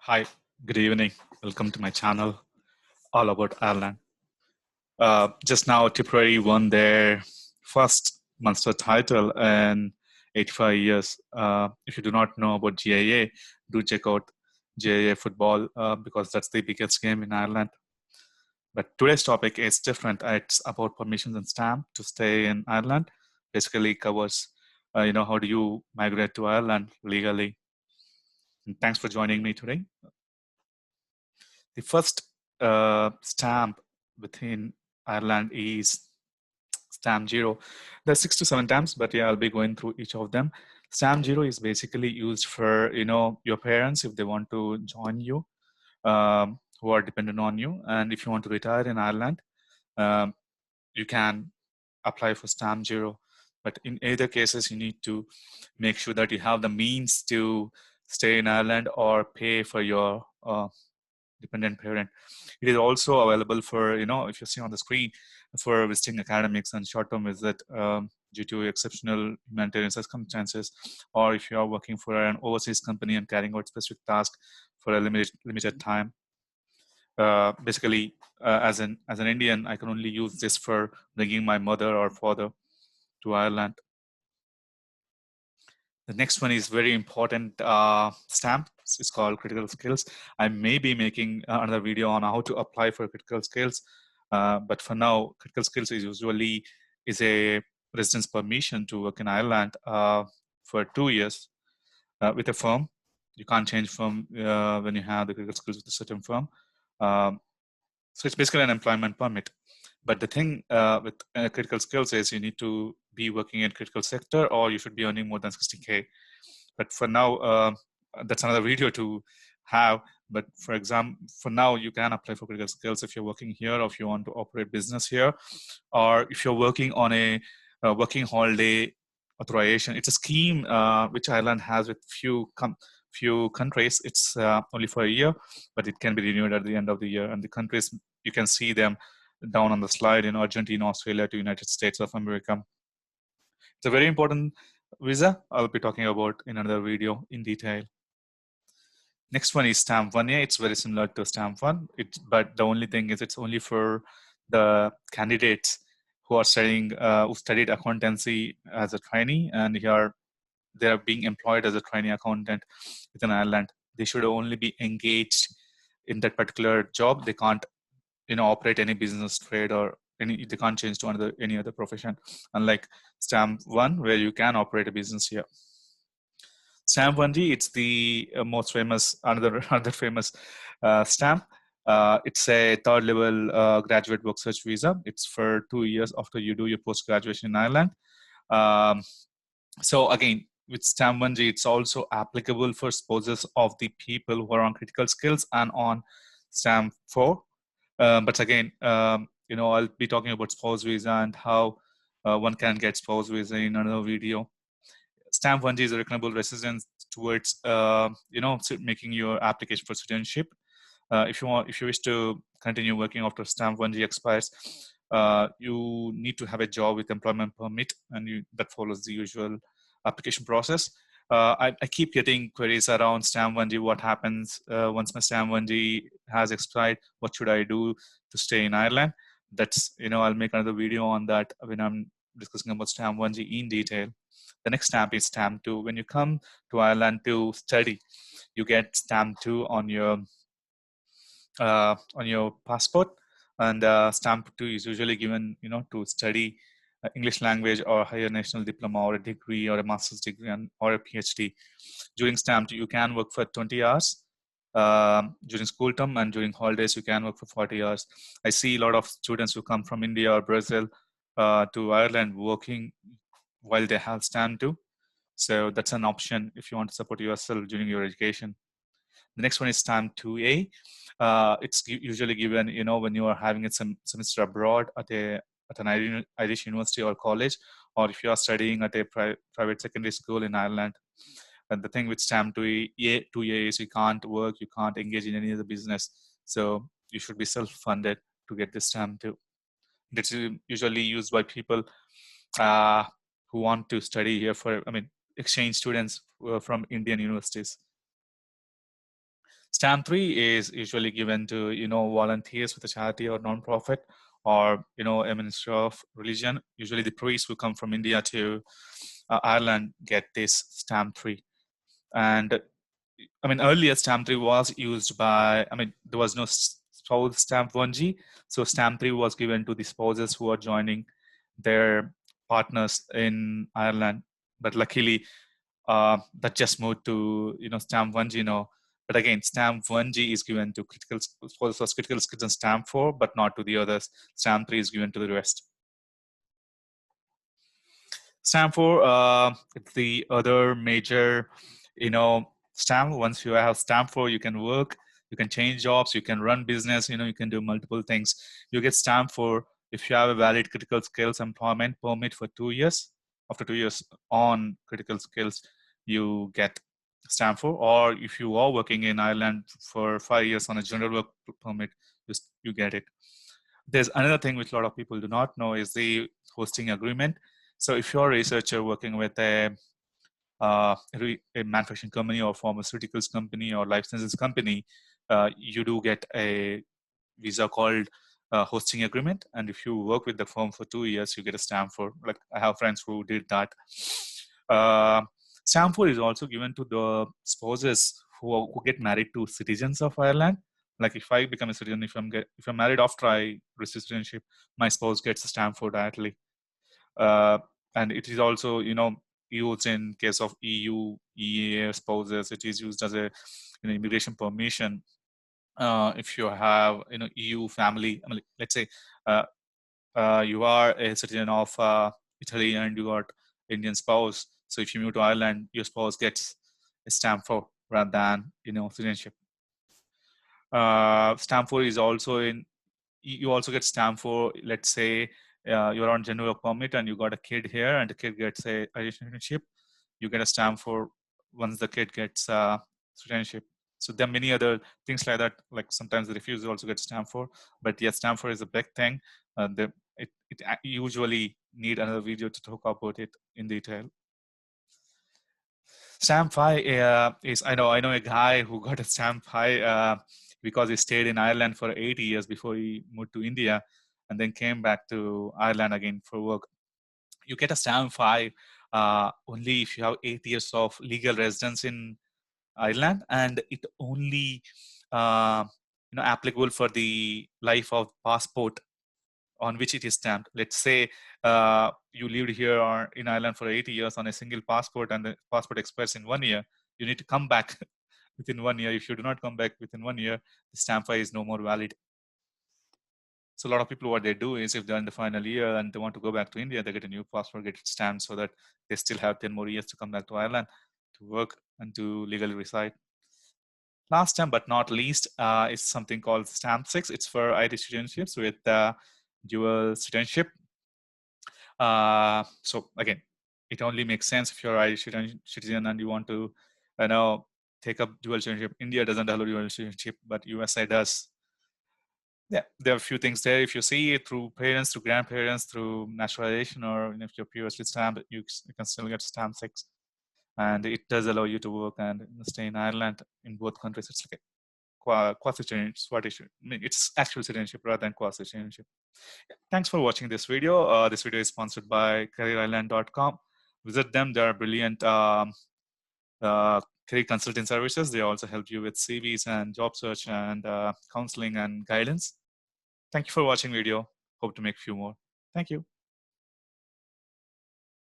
Hi, good evening. Welcome to my channel, all about Ireland. Just now, Tipperary won their first Munster title in 85 years. If you do not know about GIA, do check out GIA football because that's the biggest game in Ireland. But today's topic is different. It's about permissions and stamp to stay in Ireland. Basically covers, how do you migrate to Ireland legally. And thanks for joining me today. The first stamp within Ireland is stamp zero. There's 6 to 7 stamps, but yeah, I'll be going through each of them. Stamp zero is basically used for your parents if they want to join you, who are dependent on you, and if you want to retire in Ireland, um, you can apply for stamp zero. But in either cases, you need to make sure that you have the means to stay in Ireland or pay for your dependent parent. It is also available for, if you see on the screen, for visiting academics and short-term visit due to exceptional humanitarian circumstances, or if you are working for an overseas company and carrying out specific task for a limited time. Basically, as an Indian, I can only use this for bringing my mother or father to Ireland. The next one is very important stamp. It's called critical skills. I may be making another video on how to apply for critical skills. But for now, critical skills is usually a residence permission to work in Ireland for 2 years with a firm. You can't change firm when you have the critical skills with a certain firm. So it's basically an employment permit. But the thing with critical skills is you need to be working in critical sector or you should be earning more than 60K. But for now, that's another video to have. But for now, you can apply for critical skills if you're working here or if you want to operate business here, or if you're working on a working holiday authorization. It's a scheme which Ireland has with few countries. It's only for a year, but it can be renewed at the end of the year. And the countries, you can see them down on the slide in Argentina, Australia to United States of America. It's a very important visa. I'll be talking about in another video in detail. Next one is stamp 1A. It's very similar to stamp 1, but the only thing is it's only for the candidates who are who studied accountancy as a trainee, and here they are being employed as a trainee accountant within Ireland. They should only be engaged in that particular job. They can't, operate any business trade or they can't change to any other profession. Unlike stamp 1, where you can operate a business here. Stamp 1G, it's the most famous, another famous stamp. It's a third level graduate work search visa. It's for 2 years after you do your post graduation in Ireland. So again, with stamp 1G, it's also applicable for spouses of the people who are on critical skills and on stamp 4. But again, I'll be talking about spouse visa and how one can get spouse visa in another video. Stamp 1G is a reckonable residence towards, making your application for citizenship. If you wish to continue working after stamp 1G expires, you need to have a job with employment permit, and that follows the usual application process. I keep getting queries around stamp 1G. What happens once my stamp 1G has expired? What should I do to stay in Ireland? That's, I'll make another video on that when I'm discussing about stamp 1G in detail. The next stamp is stamp 2. When you come to Ireland to study, you get stamp 2 on your passport, and stamp 2 is usually given, to study English language or higher national diploma or a degree or a master's degree or a PhD. During stamp 2, you can work for 20 hours during school term, and during holidays, you can work for 40 hours. I see a lot of students who come from India or Brazil to Ireland working while they have stamp 2. So that's an option if you want to support yourself during your education. The next one is stamp 2A. It's usually given, when you are having a semester abroad at an Irish university or college, or if you are studying at a private secondary school in Ireland. And the thing with stamp 2A is you can't work, you can't engage in any other business. So you should be self-funded to get this stamp 2. This is usually used by people who want to study here exchange students from Indian universities. Stamp 3 is usually given to, volunteers with a charity or non-profit, or, a minister of religion. Usually the priests who come from India to Ireland get this Stamp 3. And I mean, earlier Stamp 3 was used by, there was no spouse Stamp 1G. So Stamp 3 was given to the spouses who are joining their partners in Ireland. But luckily, that just moved to, Stamp 1G now. But again, Stamp 1G is given to critical spouses, critical skills and Stamp 4, but not to the others. Stamp 3 is given to the rest. Stamp 4, it's the other major, stamp. Once you have Stamp 4, you can work, you can change jobs, you can run business, you can do multiple things. You get Stamp 4 if you have a valid critical skills employment permit for 2 years. After 2 years on critical skills, you get Stamp 4. Or if you are working in Ireland for 5 years on a general work permit, you get it. There's another thing which a lot of people do not know is the hosting agreement. So if you're a researcher working with a manufacturing company or pharmaceuticals company or life sciences company, you do get a visa called hosting agreement. And if you work with the firm for 2 years, you get a Stamp 4. Like, I have friends who did that. Stamp 4 is also given to the spouses who get married to citizens of Ireland. Like, if I become a citizen, if I'm married after I receive citizenship, my spouse gets a Stamp 4 directly. And it is also, used in case of EU, EEA spouses. It is used as a immigration permission. If you have EU family, let's say you are a citizen of Italy and you got Indian spouse. So if you move to Ireland, your spouse gets a Stamp 4 rather than citizenship. Stamp 4 is also you also get Stamp 4. Let's say you're on general work permit and you got a kid here and the kid gets a citizenship. You get a Stamp 4 once the kid gets citizenship. So there are many other things like that. Like sometimes the refusal also gets Stamp 4. But yes, Stamp 4 is a big thing. It usually need another video to talk about it in detail. Stamp 5 is, I know a guy who got a Stamp 5 because he stayed in Ireland for 8 years before he moved to India and then came back to Ireland again for work. You get a Stamp 5 only if you have 8 years of legal residence in Ireland, and it only applicable for the life of passport on which it is stamped. Let's say you lived here or in Ireland for 80 years on a single passport and the passport expires in 1 year. You need to come back within 1 year. If you do not come back within 1 year, the Stamp 5 is no more valid. So a lot of people, what they do is if they're in the final year and they want to go back to India, they get a new passport, get it stamped so that they still have 10 more years to come back to Ireland to work and to legally reside. Last time but not least is something called Stamp 6. It's for Irish citizenships with dual citizenship. So again, it only makes sense if you're Irish citizen and you want to take up dual citizenship. India doesn't allow dual citizenship, but USA does. Yeah, there are a few things there. If you see it through parents, through grandparents, through naturalization, or if you're previously stamped, you can still get Stamp 6. And it does allow you to work and stay in Ireland in both countries. It's like a quasi-citizenship. It's actual citizenship rather than quasi-citizenship. Thanks for watching this video. This video is sponsored by CareerIsland.com. Visit them. They are brilliant career consulting services. They also help you with CVs and job search and counseling and guidance. Thank you for watching video. Hope to make a few more. Thank you.